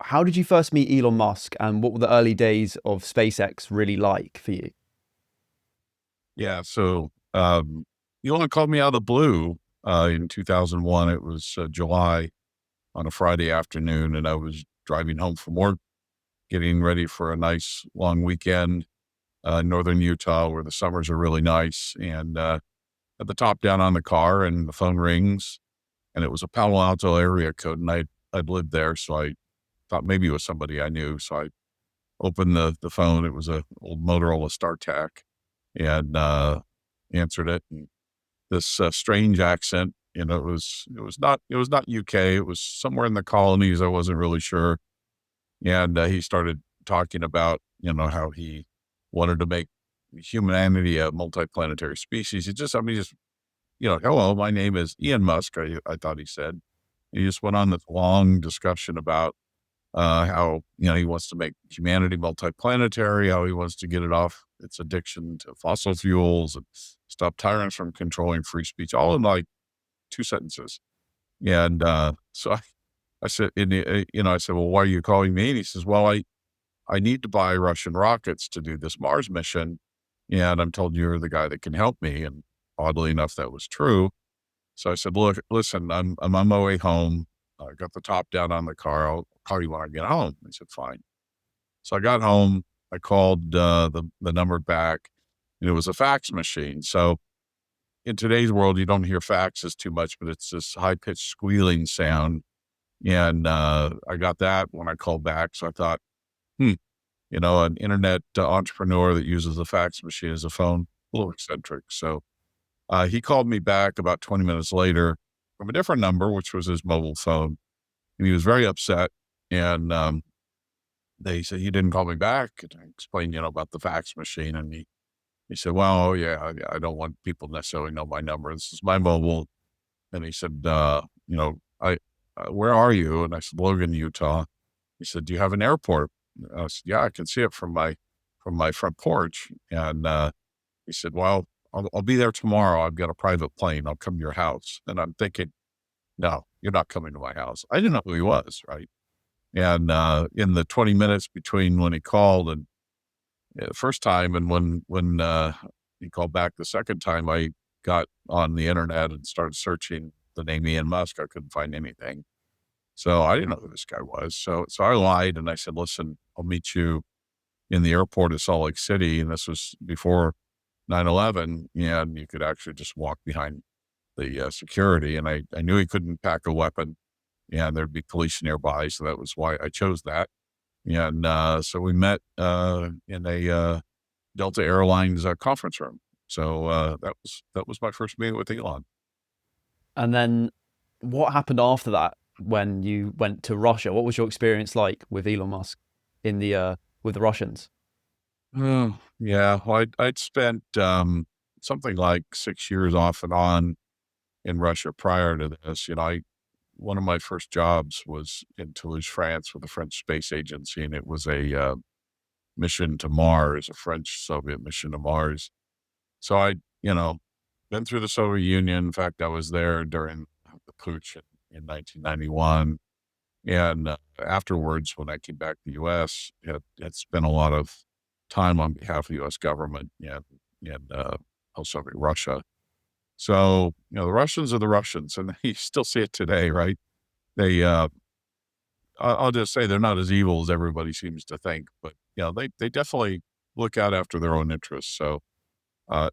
how did you first meet Elon Musk, and what were the early days of SpaceX really like for you? Yeah. Elon called me out of the blue in 2001. It was July on a Friday afternoon, and I was driving home from work, getting ready for a nice long weekend in northern Utah where the summers are really nice. And at the top down on the car, and the phone rings, and it was a Palo Alto area code. And I'd lived there. So I thought maybe it was somebody I knew. So I opened the phone. It was a old Motorola StarTAC, and answered it. And this strange accent. It was not UK. It was somewhere in the colonies. I wasn't really sure. And he started talking about how he wanted to make humanity a multiplanetary species. Hello, my name is Ian Musk. I thought he said. He just went on this long discussion about how he wants to make humanity multiplanetary, how he wants to get it off its addiction to fossil fuels and stop tyrants from controlling free speech, all in like two sentences. And I said, I said, well, why are you calling me? And he says, well, I need to buy Russian rockets to do this Mars mission, and I'm told you're the guy that can help me. And oddly enough, that was true. So I said, look, listen, I'm on my way home. I got the top down on the car. I'll call you when I get home. He said, fine. So I got home. I called the number back, and it was a fax machine. So in today's world, you don't hear faxes too much, but it's this high pitched squealing sound. And I got that when I called back. So I thought, an internet entrepreneur that uses a fax machine as a phone, a little eccentric. So he called me back about 20 minutes later from a different number, which was his mobile phone. And he was very upset. And they said, he didn't call me back. And I explained, about the fax machine. And he said, well, yeah, I don't want people necessarily know my number. This is my mobile. And he said, where are you? And I said, Logan, Utah. He said, do you have an airport? And I said, yeah, I can see it from my front porch. And he said, well, I'll be there tomorrow. I've got a private plane. I'll come to your house. And I'm thinking, no, you're not coming to my house. I didn't know who he was, right? And in the 20 minutes between when he called and the first time and when he called back the second time, I got on the internet and started searching the name Ian Musk. I couldn't find anything. So I didn't know who this guy was. So I lied and I said, listen, I'll meet you in the airport of Salt Lake City. And this was before 9/11, and you could actually just walk behind the security. And I knew he couldn't pack a weapon and there'd be police nearby. So that was why I chose that. And so we met in a Delta Airlines conference room. So that was my first meeting with Elon. And then what happened after that when you went to Russia? What was your experience like with Elon Musk in the with the Russians? Oh, yeah. Well, I'd spent something like 6 years off and on in Russia prior to this. One of my first jobs was in Toulouse, France, with the French Space Agency, and it was a mission to Mars, a French-Soviet mission to Mars. So been through the Soviet Union. In fact, I was there during the putsch in 1991. And afterwards, when I came back to the U.S., had spent a lot of time on behalf of the U.S. government and Soviet Russia. So, the Russians are the Russians, and you still see it today, right? They, I'll just say they're not as evil as everybody seems to think, but they definitely look out after their own interests. So, uh,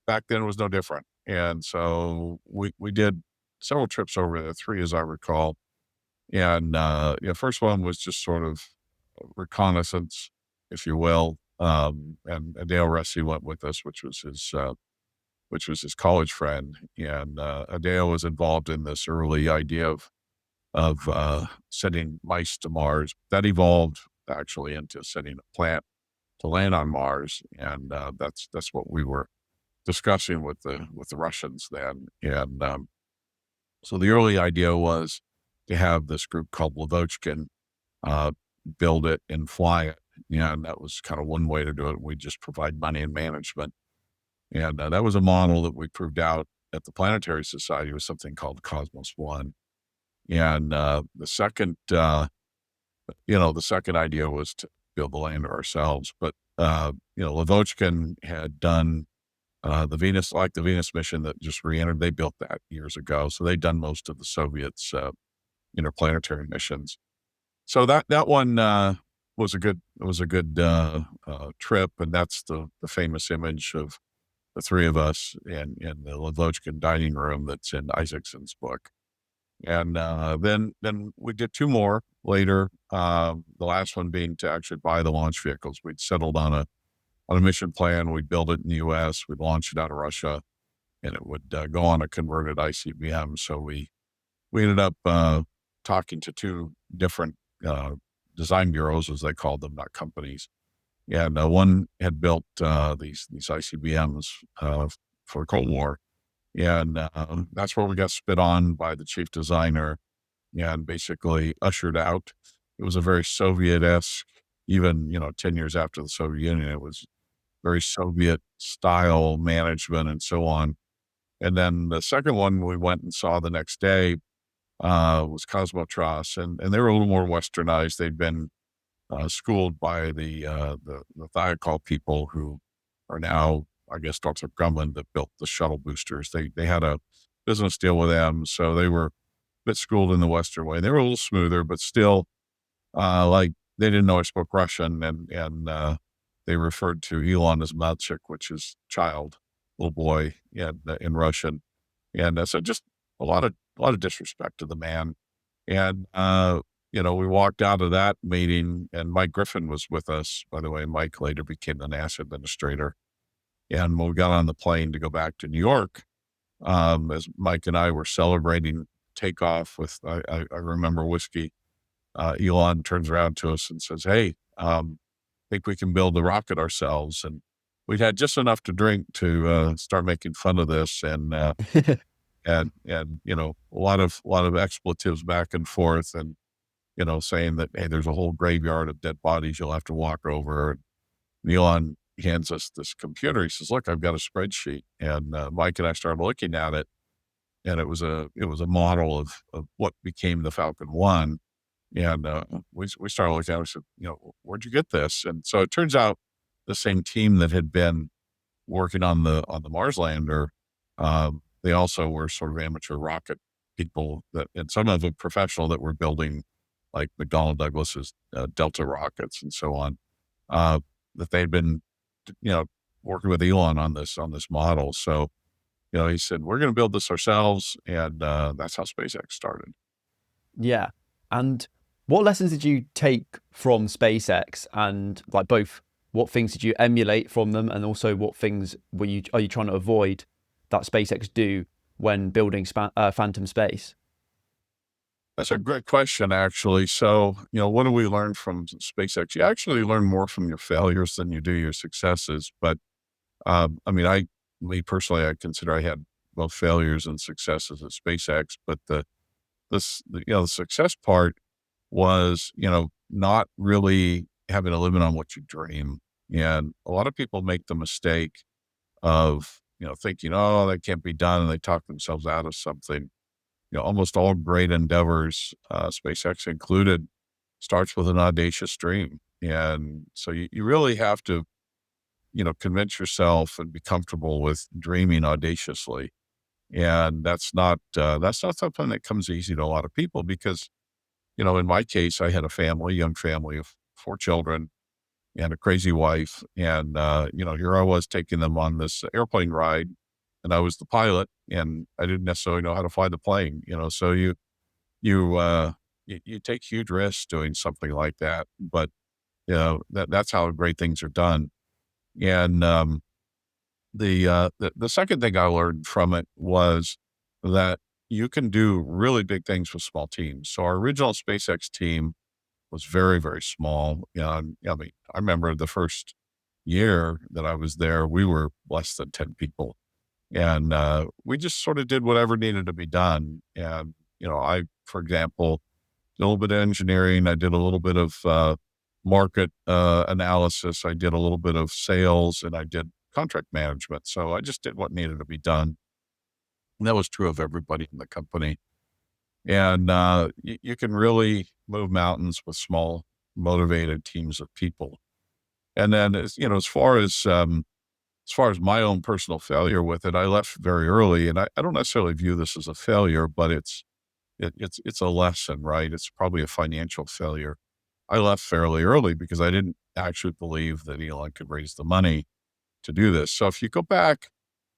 back then it was no different. And so we did several trips over there, three as I recall. And, first one was just sort of reconnaissance, if you will. And Adele Ressi went with us, which was his college friend. And Adele was involved in this early idea of sending mice to Mars. That evolved actually into sending a plant to land on Mars, and that's what we were discussing with the Russians then. And so the early idea was to have this group called Lavochkin build it and fly it. And that was kind of one way to do it. We just provide money and management. And that was a model that we proved out at the Planetary Society with something called Cosmos One. And the second The second idea was to build the lander ourselves. But, Lavochkin had done the Venus mission that just re-entered. They built that years ago. So they'd done most of the Soviets' interplanetary missions. So that one was a good trip, and that's the famous image of the three of us in the Lavochkin dining room that's in Isaacson's book. And then we did two more later. The last one being to actually buy the launch vehicles. We'd settled on a mission plan. We'd build it in the U.S. We'd launch it out of Russia, and it would go on a converted ICBM. So we ended up talking to two different design bureaus, as they called them, not companies. And one had built these ICBMs for the Cold War, and that's where we got spit on by the chief designer and basically ushered out. It was a very Soviet-esque, even 10 years after the Soviet Union. It was very Soviet style management and so on. And then the second one we went and saw the next day was Cosmotras, and they were a little more westernized. They'd been schooled by the Thiokol people, who are now, I guess, Northrop Grumman, that built the shuttle boosters. They had a business deal with them, so they were a bit schooled in the Western way. They were a little smoother, but still, like, they didn't know I spoke Russian, and they referred to Elon as Malchik, which is child, little boy, in Russian, and so just a lot of disrespect to the man. And we walked out of that meeting, and Mike Griffin was with us, by the way. Mike later became the NASA administrator. And when we got on the plane to go back to New York, as Mike and I were celebrating takeoff with, I remember, whiskey, Elon turns around to us and says, "Hey, think we can build the rocket ourselves." And we'd had just enough to drink to start making fun of this, and a lot of expletives back and forth, and saying that, hey, there's a whole graveyard of dead bodies you'll have to walk over. And Elon hands us this computer. He says, "Look, I've got a spreadsheet." And Mike and I started looking at it, and it was a model of what became the Falcon 1. And we started looking at it. We said, "Where'd you get this?" And so it turns out the same team that had been working on the Mars lander, they also were sort of amateur rocket people, and some of them professional, that were building like McDonnell Douglas's Delta rockets and so on, that they'd been, working with Elon on this model. So, he said, "We're going to build this ourselves." And that's how SpaceX started. Yeah. And what lessons did you take from SpaceX, and like both what things did you emulate from them, and also what things are you trying to avoid that SpaceX do when building Phantom Space? That's a great question, actually. So, what do we learn from SpaceX? You actually learn more from your failures than you do your successes. But me personally, I consider I had both failures and successes at SpaceX. But the success part was, not really having a limit on what you dream. And a lot of people make the mistake of, thinking, "Oh, that can't be done," and they talk themselves out of something. Almost all great endeavors, SpaceX included, starts with an audacious dream. And so you really have to, convince yourself and be comfortable with dreaming audaciously. And that's not something that comes easy to a lot of people, because, in my case, I had a young family of 4 children and a crazy wife. And, here I was taking them on this airplane ride, and I was the pilot, and I didn't necessarily know how to fly the plane, so you take huge risks doing something like that. But, that's how great things are done. And, the second thing I learned from it was that you can do really big things with small teams. So our original SpaceX team was very, very small. I remember the first year that I was there, we were less than 10 people. And we just sort of did whatever needed to be done. And, I, for example, did a little bit of engineering. I did a little bit of market analysis. I did a little bit of sales, and I did contract management. So I just did what needed to be done. And that was true of everybody in the company. And you can really move mountains with small, motivated teams of people. And then, as far as my own personal failure with it, I left very early, and I don't necessarily view this as a failure, but it's a lesson, right? It's probably a financial failure. I left fairly early because I didn't actually believe that Elon could raise the money to do this. So if you go back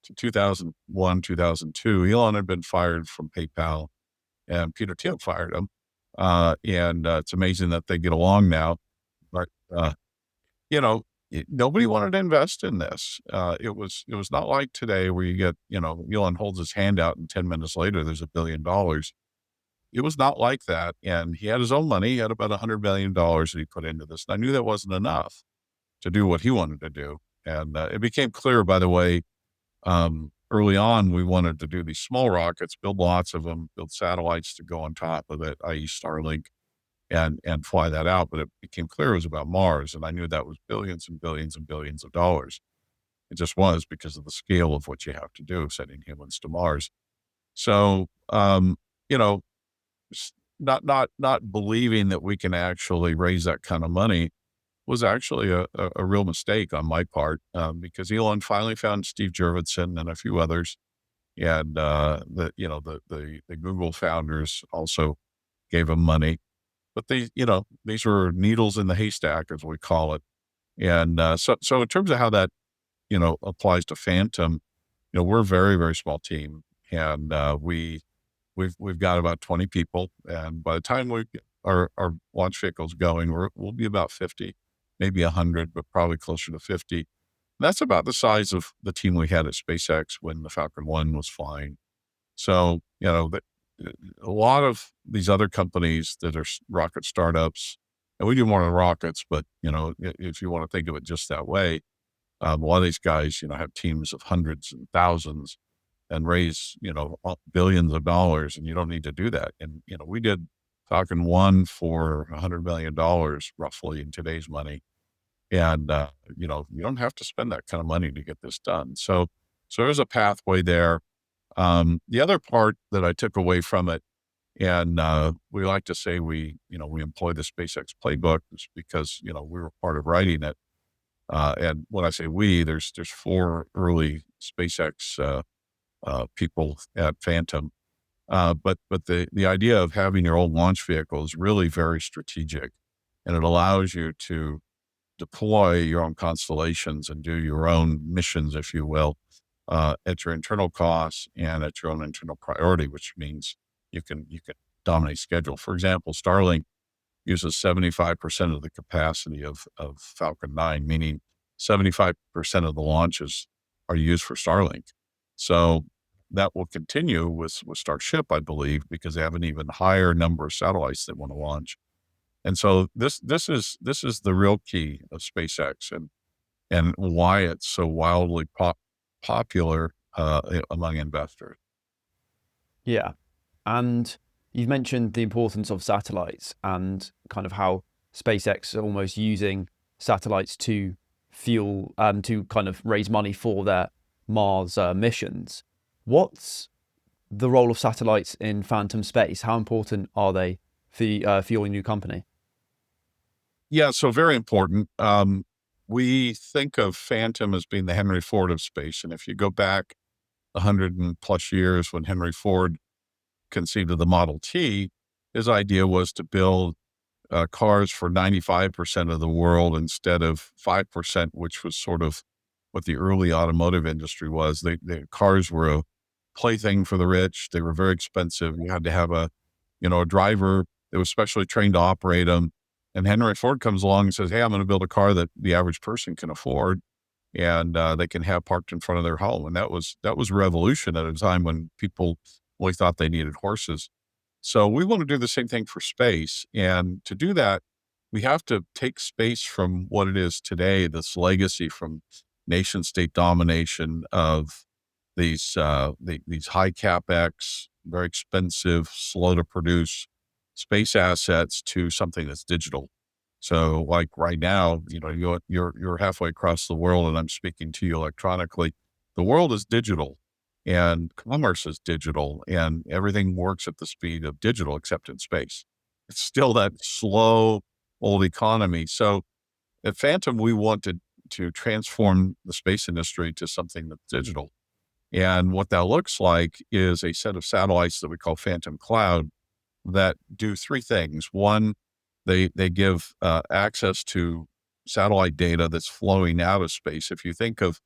to 2001, 2002, Elon had been fired from PayPal, and Peter Thiel fired him. And it's amazing that they get along now. But you know, nobody wanted to invest in this. It was not like today where you get, Elon holds his hand out and 10 minutes later there's $1 billion. It was not like that. And he had his own money. He had about $100 million that he put into this. And I knew that wasn't enough to do what he wanted to do. And it became clear, by the way, early on, we wanted to do these small rockets, build lots of them, build satellites to go on top of it, i.e. Starlink, and fly that out. But it became clear it was about Mars. And I knew that was billions and billions and billions of dollars. It just was because of the scale of what you have to do, sending humans to Mars. So, you know, not believing that we can actually raise that kind of money was actually a real mistake on my part, because Elon finally found Steve Jurvetson and a few others. And, the Google founders also gave him money, but these were needles in the haystack, as we call it. And, so in terms of how that, applies to Phantom, we're a very, very small team, and, we've got about 20 people. And by the time our launch vehicle's going, we'll be about 50, maybe 100, but probably closer to 50. That's about the size of the team we had at SpaceX when the Falcon 1 was flying. So, a lot of these other companies that are rocket startups, and we do more than rockets, but, if you want to think of it just that way, a lot of these guys, have teams of hundreds and thousands and raise, billions of dollars, and you don't need to do that. And, we did Falcon 1 for $100 million roughly in today's money. And, you don't have to spend that kind of money to get this done. So there's a pathway there. The other part that I took away from it, and we like to say we employ the SpaceX playbook, is because, we were part of writing it. And when I say there's 4 early SpaceX people at Phantom. But the idea of having your own launch vehicle is really very strategic, and it allows you to deploy your own constellations and do your own missions, if you will, at your internal costs and at your own internal priority, which means you can dominate schedule. For example, Starlink uses 75% of the capacity of Falcon 9, meaning 75% of the launches are used for Starlink. So that will continue with Starship, I believe, because they have an even higher number of satellites they want to launch. And so this is the real key of SpaceX, and why it's so wildly popular among investors. Yeah. And you've mentioned the importance of satellites and kind of how SpaceX are almost using satellites to fuel, to kind of raise money for their Mars missions. What's the role of satellites in Phantom space? How important are they for your new company? Yeah, so very important. We think of Phantom as being the Henry Ford of space, and if you go back 100 and plus years when Henry Ford conceived of the Model T, his idea was to build cars for 95% of the world instead of 5%, which was sort of what the early automotive industry was. The cars were a plaything for the rich. They were very expensive. You had to have a driver that was specially trained to operate them. And Henry Ford comes along and says, "Hey, I'm going to build a car that the average person can afford, and they can have parked in front of their home." And that was a revolution at a time when people really thought they needed horses. So we want to do the same thing for space. And to do that, we have to take space from what it is today, this legacy from nation state domination of these high capex, very expensive, slow to produce space assets, to something that's digital. So like right now, you're halfway across the world and I'm speaking to you electronically. The world is digital. and commerce is digital, and everything works at the speed of digital, except in space. It's still that slow old economy. So at Phantom, we wanted to transform the space industry to something that's digital. And what that looks like is a set of satellites that we call Phantom Cloud that do three things. One, they give access to satellite data that's flowing out of space. If you think of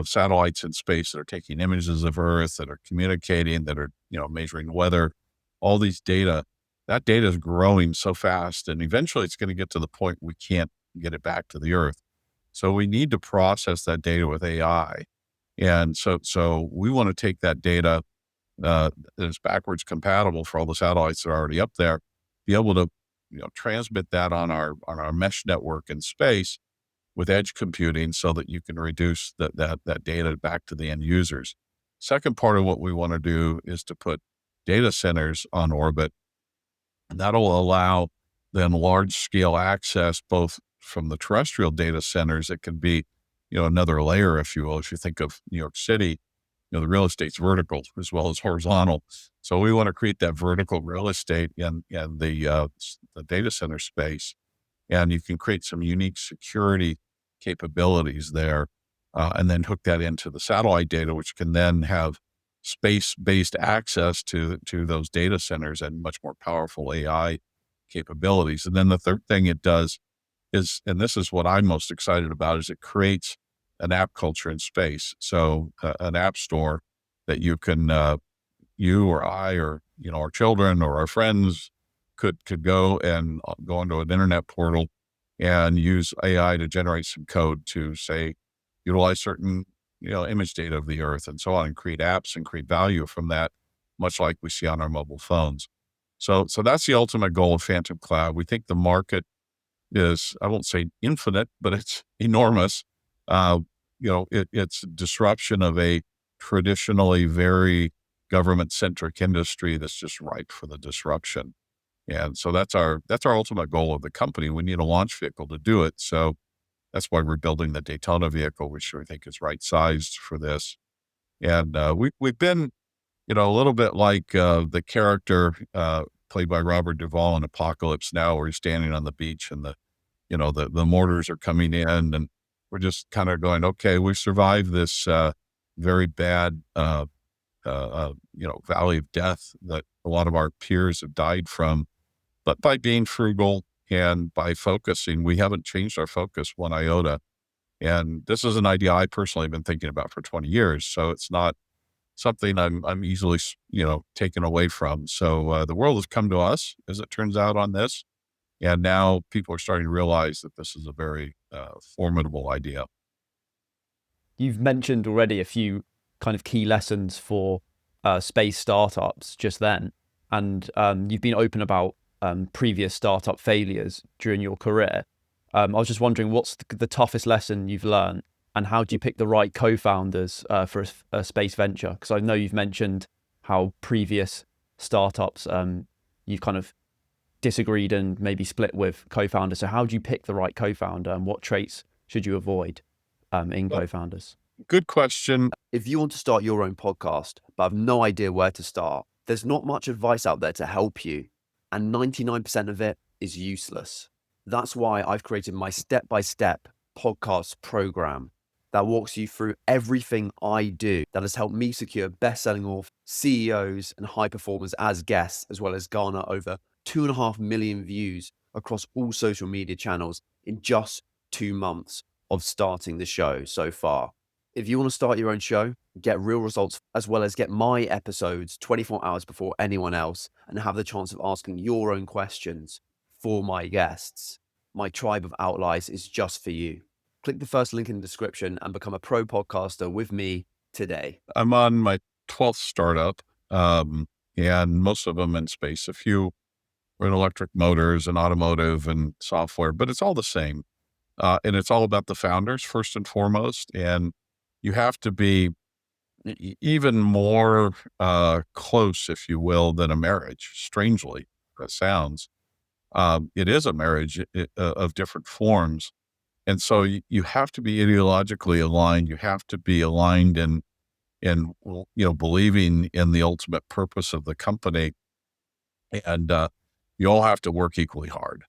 satellites in space that are taking images of Earth, that are communicating, that are measuring weather, all these data, that data is growing so fast, and eventually it's going to get to the point we can't get it back to the Earth. So we need to process that data with AI, and so we want to take that data that is backwards compatible for all the satellites that are already up there, be able to transmit that on our mesh network in space with edge computing so that you can reduce that data back to the end users. Second part of what we want to do is to put data centers on orbit, and that'll allow then large scale access both from the terrestrial data centers. It can be, another layer, if you will. If you think of New York City, the real estate's vertical as well as horizontal. So we want to create that vertical real estate in the data center space, and you can create some unique security capabilities there, and then hook that into the satellite data, which can then have space-based access to those data centers and much more powerful AI capabilities. And then the third thing it does is, and this is what I'm most excited about, is it creates an app culture in space. So an app store that you can, you or I or our children or our friends could go and go onto an internet portal and use AI to generate some code to, say, utilize certain image data of the Earth and so on, and create apps and create value from that, much like we see on our mobile phones. So that's the ultimate goal of Phantom Cloud. We think the market is, I won't say infinite, but it's enormous. It's disruption of a traditionally very government-centric industry that's just ripe for the disruption. And so that's our ultimate goal of the company. We need a launch vehicle to do it. So that's why we're building the Daytona vehicle, which we think is right-sized for this. And we've been, a little bit like the character played by Robert Duvall in Apocalypse Now, where he's standing on the beach and the mortars are coming in, and we're just kind of going, okay, we've survived this very bad, valley of death that a lot of our peers have died from. But by being frugal and by focusing, we haven't changed our focus one iota. And this is an idea I personally have been thinking about for 20 years. So it's not something I'm easily, taken away from. So the world has come to us, as it turns out, on this. And now people are starting to realize that this is a very formidable idea. You've mentioned already a few kind of key lessons for space startups just then. And you've been open about previous startup failures during your career. I was just wondering, what's the toughest lesson you've learned, and how do you pick the right co-founders for a space venture? Because I know you've mentioned how previous startups you've kind of disagreed and maybe split with co-founders. So how do you pick the right co-founder, and what traits should you avoid in co-founders? Good question. If you want to start your own podcast, but have no idea where to start, there's not much advice out there to help you, and 99% of it is useless. That's why I've created my step-by-step podcast program that walks you through everything I do that has helped me secure best-selling authors, CEOs, and high performers as guests, as well as garner over 2.5 million views across all social media channels in just 2 months of starting the show so far. If you want to start your own show, get real results, as well as get my episodes 24 hours before anyone else, and have the chance of asking your own questions for my guests, my tribe of outliers is just for you. Click the first link in the description and become a pro podcaster with me today. I'm on my 12th startup, and most of them in space. A few are in electric motors and automotive and software, but it's all the same. And it's all about the founders first and foremost. And you have to be even more close, if you will, than a marriage. Strangely, that sounds. It is a marriage of different forms. And so you have to be ideologically aligned. You have to be aligned in believing in the ultimate purpose of the company. And you all have to work equally hard.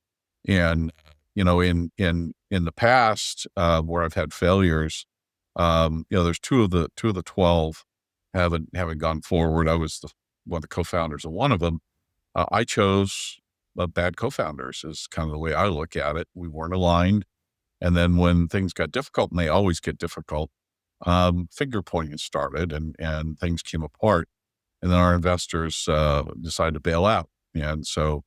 And in the past, where I've had failures, there's two of the 12 haven't gone forward. I was one of the co-founders of one of them. I chose bad co-founders is kind of the way I look at it. We weren't aligned. And then when things got difficult, and they always get difficult, finger pointing started and things came apart. And then our investors decided to bail out. And so,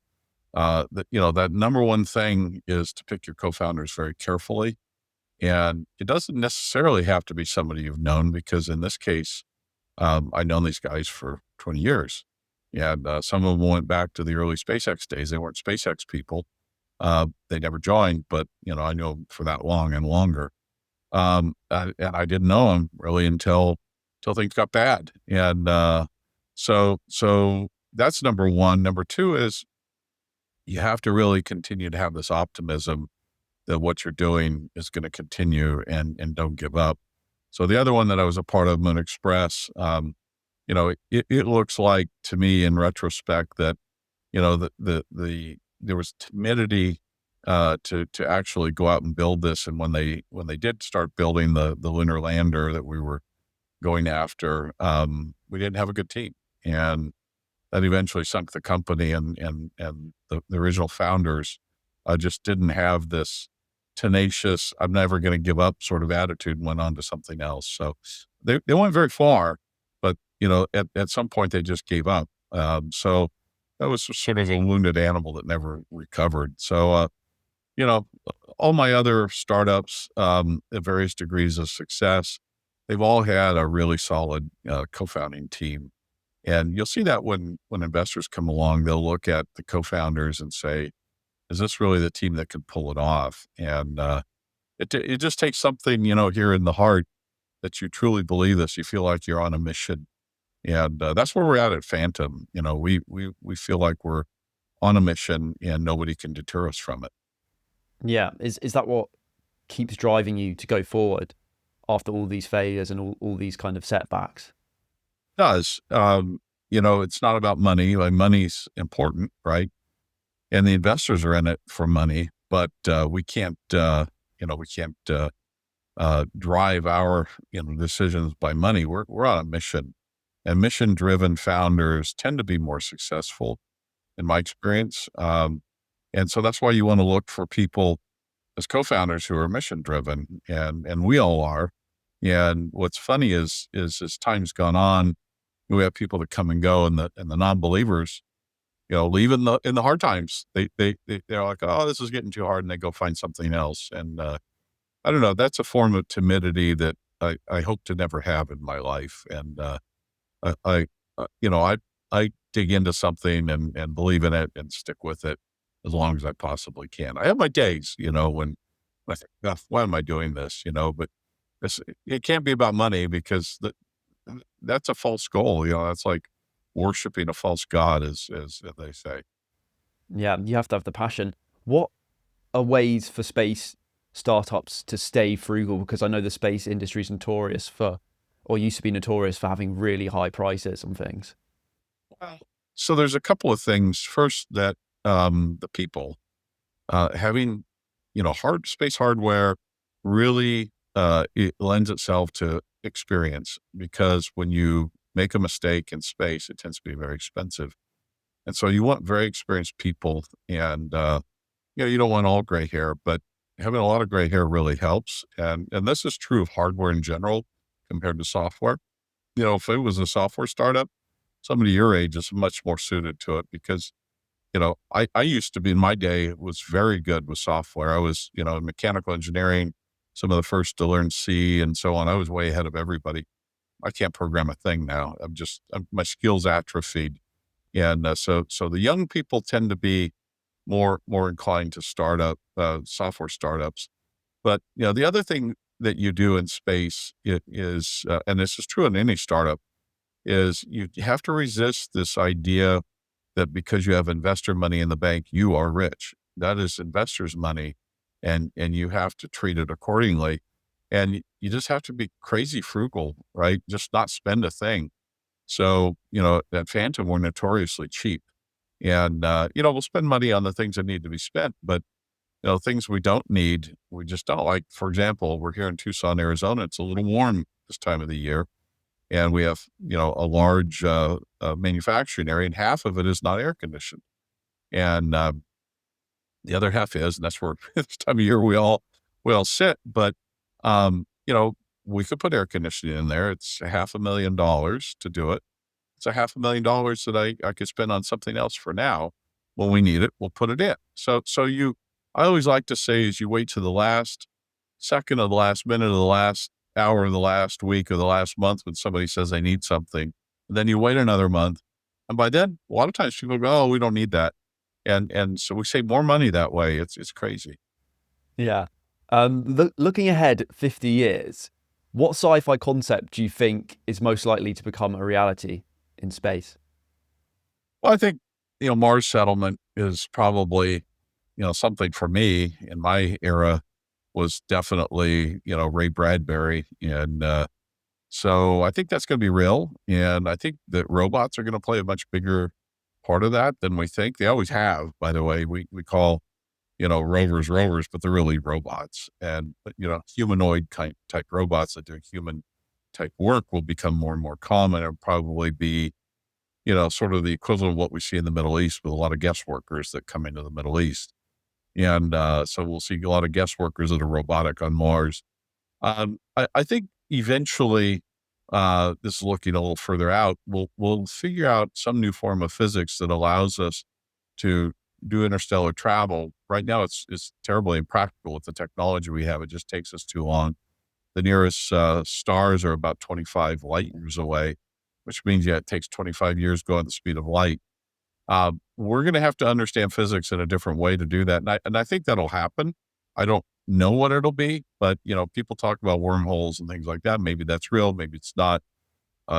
that number one thing is to pick your co-founders very carefully. And it doesn't necessarily have to be somebody you've known, because in this case, I've known these guys for 20 years. And some of them went back to the early SpaceX days. They weren't SpaceX people. They never joined, but, I know them for that long and longer. And I didn't know them really until things got bad. And so that's number one. Number two is you have to really continue to have this optimism that what you're doing is going to continue and don't give up. So the other one that I was a part of, Moon Express, it looks like to me in retrospect that, there was timidity to actually go out and build this. And when they did start building the lunar lander that we were going after, we didn't have a good team. And that eventually sunk the company, and the original founders just didn't have this tenacious, I'm never going to give up sort of attitude, and went on to something else. So they went very far, but, at some point they just gave up. So that was sort of a wounded animal that never recovered. So, all my other startups, at various degrees of success, they've all had a really solid co-founding team. And you'll see that when investors come along, they'll look at the co-founders and say, is this really the team that can pull it off? And it just takes something, here in the heart, that you truly believe this. You feel like you're on a mission. And that's where we're at Phantom. We feel like we're on a mission and nobody can deter us from it. Yeah. Is that what keeps driving you to go forward after all these failures and all these kind of setbacks? It does. It's not about money. Like, money's important, right? And the investors are in it for money, but we can't drive our decisions by money. We're on a mission, and mission-driven founders tend to be more successful, in my experience. And so that's why you want to look for people as co-founders who are mission-driven, and we all are. And what's funny is as time's gone on, we have people that come and go, and the non-believers, leave in the hard times. They're like, oh, this is getting too hard, and they go find something else. And I don't know, that's a form of timidity that I hope to never have in my life. And I dig into something and believe in it and stick with it as long as I possibly can. I have my days, when I think, "Oh, why am I doing this?" But it can't be about money, because that's a false goal. That's like worshiping a false god, as they say. Yeah, you have to have the passion. What are ways for space startups to stay frugal? Because I know the space industry is notorious for, or used to be notorious for, having really high prices on things. Well, so there's a couple of things. First, that the people having hard space hardware really it lends itself to experience, because when you make a mistake in space, it tends to be very expensive. And so you want very experienced people, and you don't want all gray hair, but having a lot of gray hair really helps. And this is true of hardware in general compared to software. If it was a software startup, somebody your age is much more suited to it, because I used to be, in my day, was very good with software. I was, in mechanical engineering, some of the first to learn C and so on. I was way ahead of everybody. I can't program a thing now. My skills atrophied. And so the young people tend to be more inclined to startup software startups. But, the other thing that you do in space is, and this is true in any startup, is you have to resist this idea that because you have investor money in the bank, you are rich. That is investors' money, and you have to treat it accordingly. and you just have to be crazy frugal, right? Just not spend a thing. So, at Phantom, we're notoriously cheap. And, we'll spend money on the things that need to be spent, but, things we don't need, we just don't. Like, for example, we're here in Tucson, Arizona. It's a little warm this time of the year. And we have, a large manufacturing area, and half of it is not air conditioned. And the other half is, and that's where this time of year we all sit. But, we could put air conditioning in there. It's $500,000 to do it. It's $500,000 that I could spend on something else for now. When we need it, we'll put it in. So I always like to say is you wait to the last second of the last minute of the last hour of the last week or the last month when somebody says they need something. And then you wait another month. And by then, a lot of times people go, oh, we don't need that. And so we save more money that way. It's crazy. Yeah. Looking ahead 50 years, what sci-fi concept do you think is most likely to become a reality in space? Well, I think, Mars settlement is probably, something for me in my era was definitely, Ray Bradbury. And so I think that's going to be real. And I think that robots are going to play a much bigger part of that than we think. They always have, by the way. We call, rovers, but they're really robots. And, humanoid type robots that do human type work will become more and more common and probably be, sort of the equivalent of what we see in the Middle East with a lot of guest workers that come into the Middle East. And so we'll see a lot of guest workers that are robotic on Mars. I think eventually, this is looking a little further out, we'll figure out some new form of physics that allows us to do interstellar travel. Right now, it's terribly impractical with the technology we have. It just takes us too long. The nearest stars are about 25 light years away, which means, it takes 25 years going at the speed of light. We're going to have to understand physics in a different way to do that. And I think that'll happen. I don't know what it'll be, but, people talk about wormholes and things like that. Maybe that's real. Maybe it's not.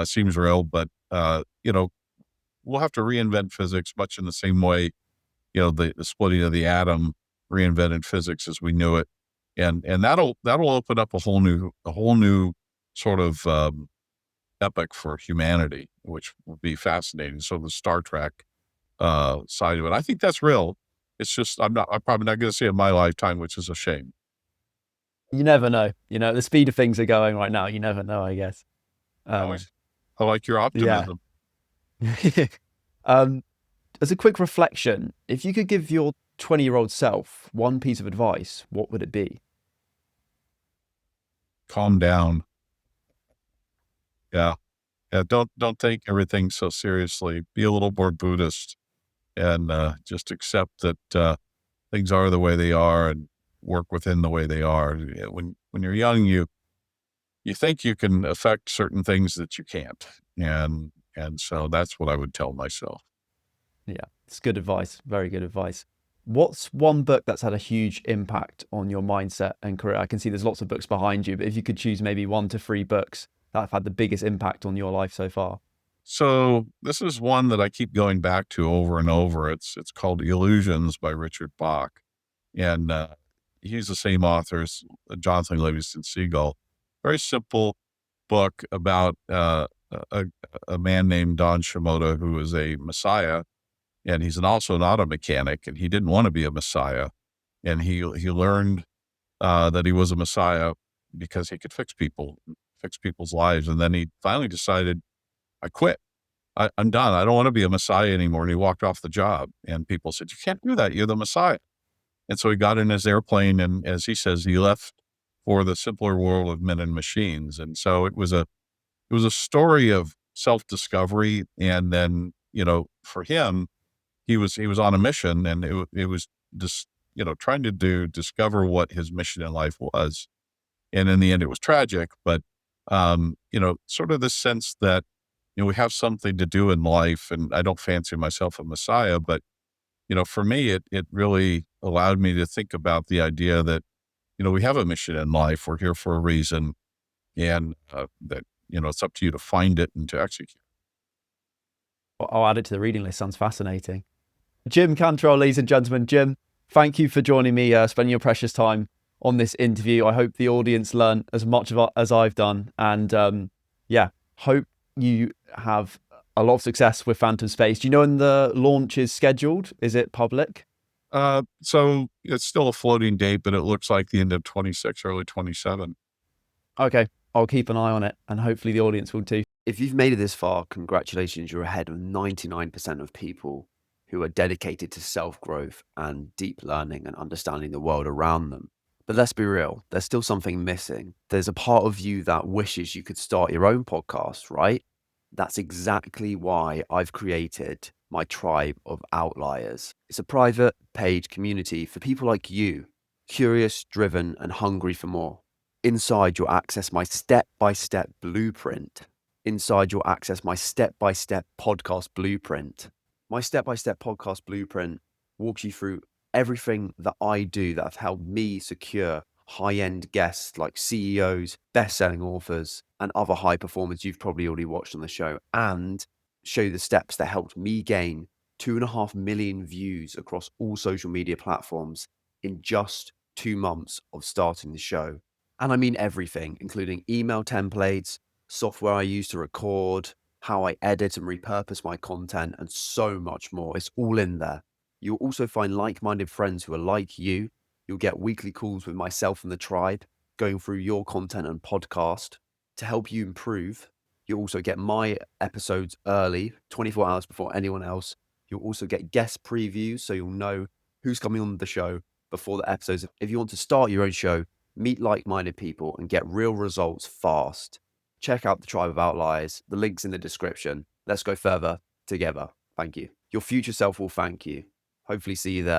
Seems real, but, we'll have to reinvent physics much in the same way, the splitting of the atom reinvented physics as we knew it. And that'll open up a whole new sort of, epic for humanity, which will be fascinating. So the Star Trek, side of it, I think that's real. It's just, I'm probably not going to see it in my lifetime, which is a shame. You never know. The speed of things are going right now. You never know, I guess. I like your optimism. Yeah. As a quick reflection, if you could give your 20-year-old self one piece of advice, what would it be? Calm down. Yeah. Don't take everything so seriously. Be a little more Buddhist and just accept that things are the way they are and work within the way they are. When you're young, you think you can affect certain things that you can't. And so that's what I would tell myself. Yeah, it's good advice. Very good advice. What's one book that's had a huge impact on your mindset and career? I can see there's lots of books behind you, but if you could choose maybe 1 to 3 books that have had the biggest impact on your life so far. So this is one that I keep going back to over and over. It's called Illusions by Richard Bach. And he's the same author as Jonathan Livingston Seagull. Very simple book about a man named Don Shimoda, who is a messiah. And he's also not a mechanic, and he didn't want to be a messiah. And he learned that he was a messiah because he could fix people's lives. And then he finally decided, I quit. I'm done. I don't want to be a messiah anymore. And he walked off the job. And people said, you can't do that. You're the messiah. And so he got in his airplane, and as he says, he left for the simpler world of men and machines. And so it was a story of self-discovery. And then, for him, he was on a mission, and it was just, trying to discover what his mission in life was. And in the end, it was tragic, but, sort of the sense that, we have something to do in life. And I don't fancy myself a messiah, but, for me, it really allowed me to think about the idea that, we have a mission in life. We're here for a reason, and that, it's up to you to find it and to execute. I'll add it to the reading list. Sounds fascinating. Jim Cantrell, ladies and gentlemen. Jim, thank you for joining me, spending your precious time on this interview. I hope the audience learned as much as I've done. And hope you have a lot of success with Phantom Space. Do you know when the launch is scheduled? Is it public? So it's still a floating date, but it looks like the end of 26, early 27. Okay, I'll keep an eye on it, and hopefully the audience will too. If you've made it this far, congratulations, you're ahead of 99% of people who are dedicated to self-growth and deep learning and understanding the world around them. But let's be real, there's still something missing. There's a part of you that wishes you could start your own podcast, right? That's exactly why I've created my tribe of outliers. It's a private paid community for people like you, curious, driven, and hungry for more. Inside, you'll access my step-by-step blueprint. Inside, you'll access my step-by-step podcast blueprint. My step-by-step podcast blueprint walks you through everything that I do that have helped me secure high-end guests like CEOs, best-selling authors, and other high performers you've probably already watched on the show, and show you the steps that helped me gain 2.5 million views across all social media platforms in just 2 months of starting the show. And I mean everything, including email templates, software I use to record, how I edit and repurpose my content, and so much more. It's all in there. You'll also find like-minded friends who are like you. You'll get weekly calls with myself and the tribe, going through your content and podcast to help you improve. You'll also get my episodes early, 24 hours before anyone else. You'll also get guest previews, so you'll know who's coming on the show before the episodes. If you want to start your own show, meet like-minded people, and get real results fast, check out the Tribe of Outliers. The link's in the description. Let's go further together. Thank you. Your future self will thank you. Hopefully see you there.